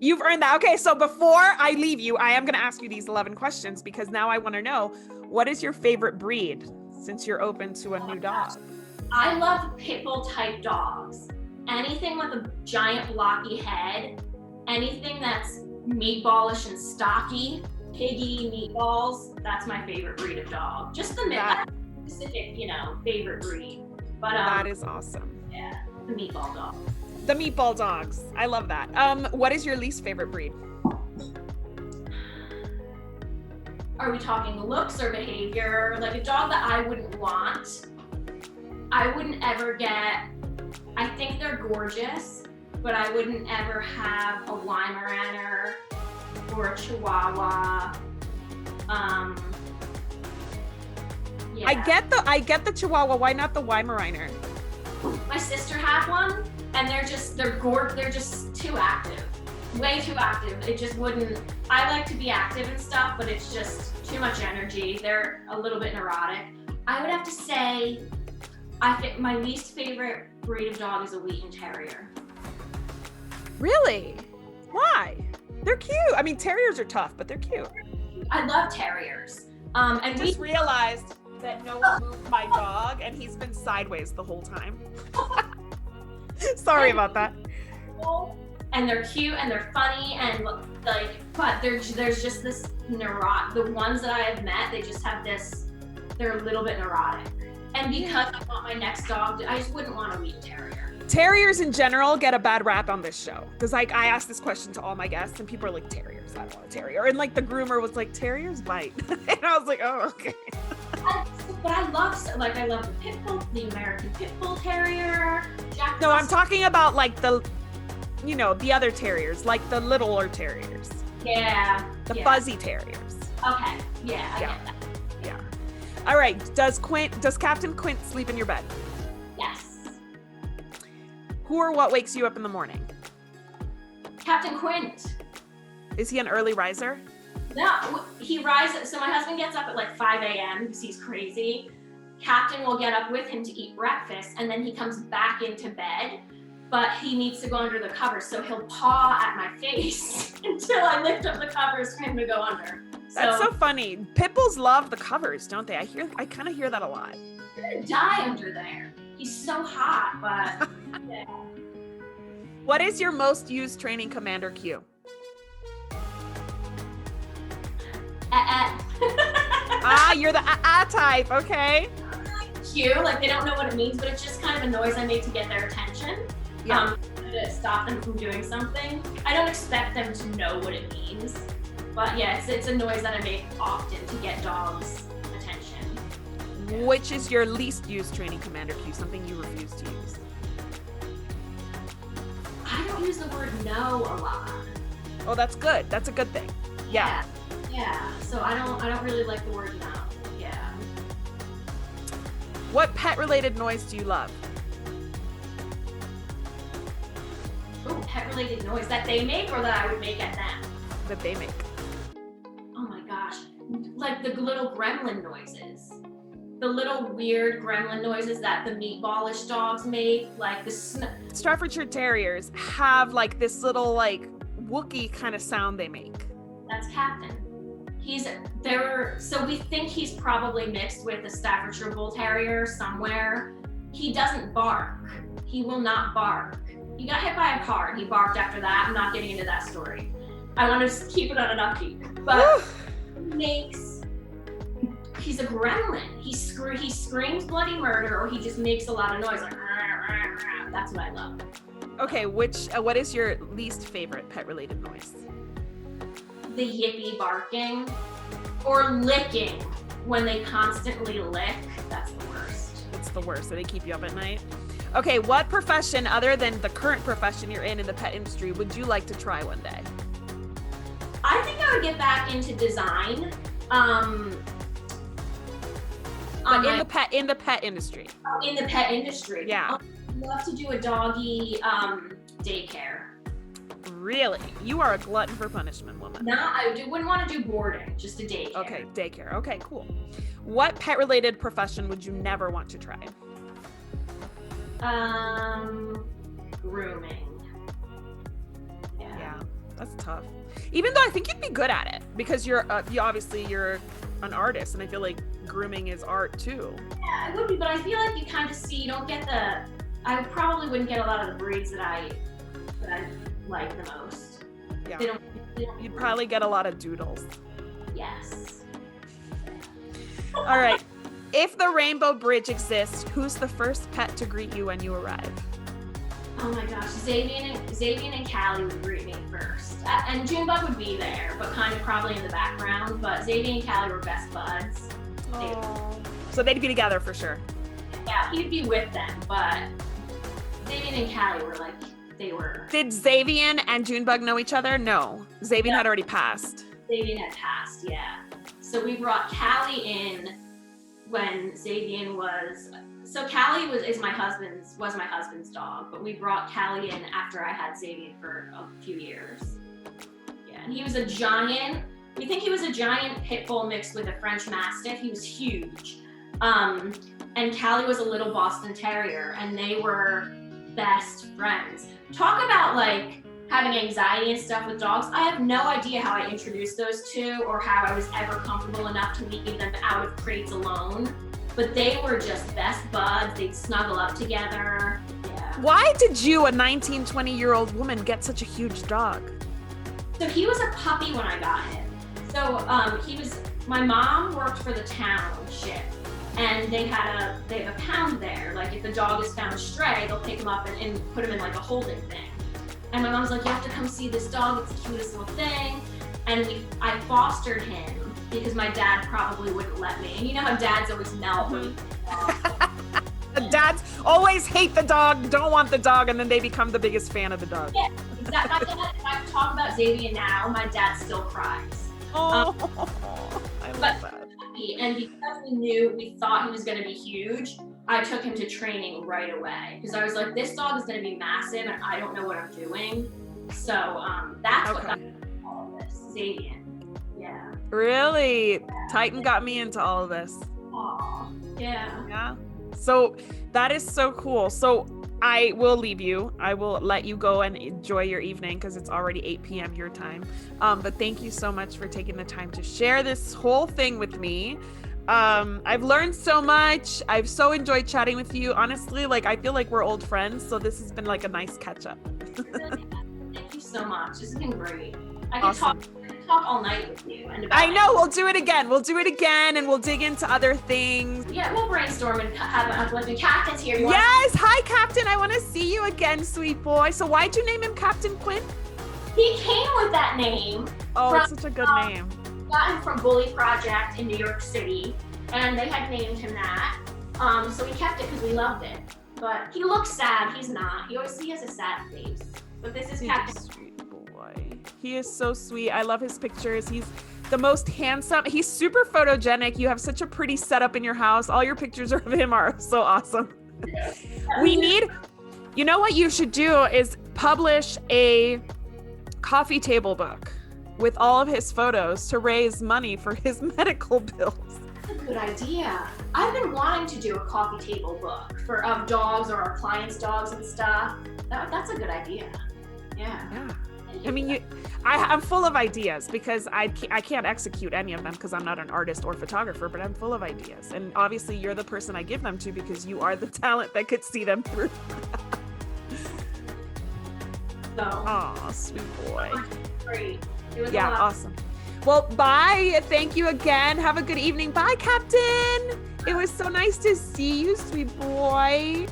You've earned that. Okay, so before I leave you, I am going to ask you these 11 questions because now I want to know, what is your favorite breed since you're open to a new dog? I love pit bull type dogs. Anything with a giant blocky head, anything that's meatballish and stocky, piggy meatballs, that's my favorite breed of dog. Just the specific, favorite breed. But that is awesome. Yeah, the meatball dog. The meatball dogs. I love that. What is your least favorite breed? Are we talking looks or behavior? Like a dog that I wouldn't want. I wouldn't ever get, I think they're gorgeous, but I wouldn't ever have a Weimaraner or a Chihuahua. Yeah. I get the Chihuahua. Why not the Weimaraner? My sister had one, and they're just too active, way too active. It just wouldn't. I like to be active and stuff, but it's just too much energy. They're a little bit neurotic. I would have to say, I think my least favorite breed of dog is a Wheaten Terrier. Really? Why? They're cute. I mean, terriers are tough, but they're cute. I love terriers. I just realized that no one moved my dog, and he's been sideways the whole time. Sorry about that. And they're cute and they're funny and like, but there's just this the ones that I have met, they just have this, they're a little bit neurotic. And because I want my next dog, I just wouldn't want a Wheaten Terrier. Terriers in general get a bad rap on this show. Because like I asked this question to all my guests and people are like, terriers, I don't want a terrier. And like the groomer was like, terriers bite. And I was like, oh, okay. But I love the pit bull, the American Pit Bull Terrier. Jack No, I'm talking about like the other terriers, like the littler terriers. Yeah. The fuzzy terriers. Okay. Yeah, I get that. Yeah. All right. Does Captain Quint sleep in your bed? Yes. Who or what wakes you up in the morning? Captain Quint. Is he an early riser? No, he rises. So my husband gets up at like 5 a.m. because he's crazy. Captain will get up with him to eat breakfast, and then he comes back into bed, but he needs to go under the covers. So he'll paw at my face until I lift up the covers for him to go under. That's so funny. Pit bulls love the covers, don't they? I kind of hear that a lot. You're gonna die under there. He's so hot, but yeah. What is your most used training commander cue? You're the type, okay. Cue, like they don't know what it means, but it's just kind of a noise I make to get their attention. Yeah. To stop them from doing something. I don't expect them to know what it means, but yeah, it's a noise that I make often to get dogs' attention. Which is your least used training commander cue, something you refuse to use? I don't use the word no a lot. Oh, that's good. That's a good thing. Yeah. Yeah. So I don't really like the word no. Yeah. What pet-related noise do you love? Oh, pet-related noise that they make or that I would make at them? That they make. Oh my gosh. Like the little gremlin noises. The little weird gremlin noises that the meatballish dogs make, like the Staffordshire Terriers have like this little like Wookiee kind of sound they make. That's Captain. So we think he's probably mixed with a Staffordshire Bull Terrier somewhere. He doesn't bark. He will not bark. He got hit by a car and he barked after that. I'm not getting into that story. I want to keep it on an upbeat. But he's a gremlin. He screams bloody murder, or he just makes a lot of noise like rah, rah, rah. That's what I love. Okay, what is your least favorite pet-related noise? The yippy barking or licking. When they constantly lick, that's the worst. It's the worst. So they keep you up at night. Okay, what profession other than the current profession you're in the pet industry would you like to try one day? I think I would get back into design. In the pet industry. Oh, in the pet industry. Yeah. I'd love to do a doggy daycare. Really? You are a glutton for punishment, woman. No, wouldn't want to do boarding, just a daycare. Okay, daycare. Okay, cool. What pet-related profession would you never want to try? Grooming. Yeah. That's tough. Even though I think you'd be good at it because you're an artist, and I feel like grooming is art too. Yeah, it would be, but I feel like you kind of see, you don't get I probably wouldn't get a lot of the breeds that I like the most. Yeah. They don't You'd probably get a lot of doodles. Yes. All right. If the Rainbow Bridge exists, who's the first pet to greet you when you arrive? Oh my gosh, Xavier and Callie would greet me first. And Junebug would be there, but kind of probably in the background. But Xavier and Callie were best buds. So they'd be together for sure. Yeah, he'd be with them, but Xavier and Callie were like, they were. Did Xavier and Junebug know each other? No. Xavier had already passed. Xavier had passed, yeah. So we brought Callie in when Xavier was. So Callie was my husband's dog, but we brought Callie in after I had Xavier for a few years. Yeah, and he was a giant. We think he was a giant pit bull mixed with a French Mastiff. He was huge. And Callie was a little Boston Terrier, and they were best friends. Talk about like having anxiety and stuff with dogs. I have no idea how I introduced those two or how I was ever comfortable enough to leave them out of crates alone. But they were just best buds. They'd snuggle up together. Yeah. Why did you, a 19, 20-year-old woman, get such a huge dog? So he was a puppy when I got him. So my mom worked for the township, and they have a pound there. Like if the dog is found stray, they'll pick him up and put him in like a holding thing. And my mom's like, you have to come see this dog. It's the cutest little thing. And I fostered him because my dad probably wouldn't let me. And you know how dads always melt when The dads always hate the dog, don't want the dog, and then they become the biggest fan of the dog. Yeah, exactly. My dad, if I talk about Xavier now, my dad still cries. Oh, I love that. And because we thought he was going to be huge, I took him to training right away because I was like, this dog is going to be massive and I don't know what I'm doing. So that's what got me into all of this, Xavier. Yeah. Really? Yeah. Titan got me into all of this. Aw, yeah. Yeah. So that is so cool. So I will leave you. I will let you go and enjoy your evening because it's already 8 p.m. your time. But thank you so much for taking the time to share this whole thing with me. I've learned so much. I've so enjoyed chatting with you. Honestly, like I feel like we're old friends. So this has been like a nice catch up. Thank you so much. This has been great. I Awesome. can talk all night with you. And I know. We'll do it again. And we'll dig into other things. Yeah, we'll brainstorm and have an uplifting. Captain's here. Yes. Hi, Captain. I want to see you again, sweet boy. So why'd you name him Captain Quinn? He came with that name. Oh, it's such a good name. Got him from Bully Project in New York City, and they had named him that. So we kept it because we loved it. But he looks sad. He's not. He has a sad face. But this is Captain. Sweet boy. He is so sweet. I love his pictures. He's the most handsome. He's super photogenic. You have such a pretty setup in your house. All your pictures of him are so awesome. You know what you should do is publish a coffee table book with all of his photos to raise money for his medical bills. That's a good idea. I've been wanting to do a coffee table book of dogs or our clients' dogs and stuff. That's a good idea. Yeah. I mean, I'm full of ideas because I can't execute any of them because I'm not an artist or photographer, but I'm full of ideas. And obviously you're the person I give them to because you are the talent that could see them through. Oh, sweet boy. Great. It was awesome. Well, bye. Thank you again. Have a good evening. Bye, Captain. It was so nice to see you, sweet boy.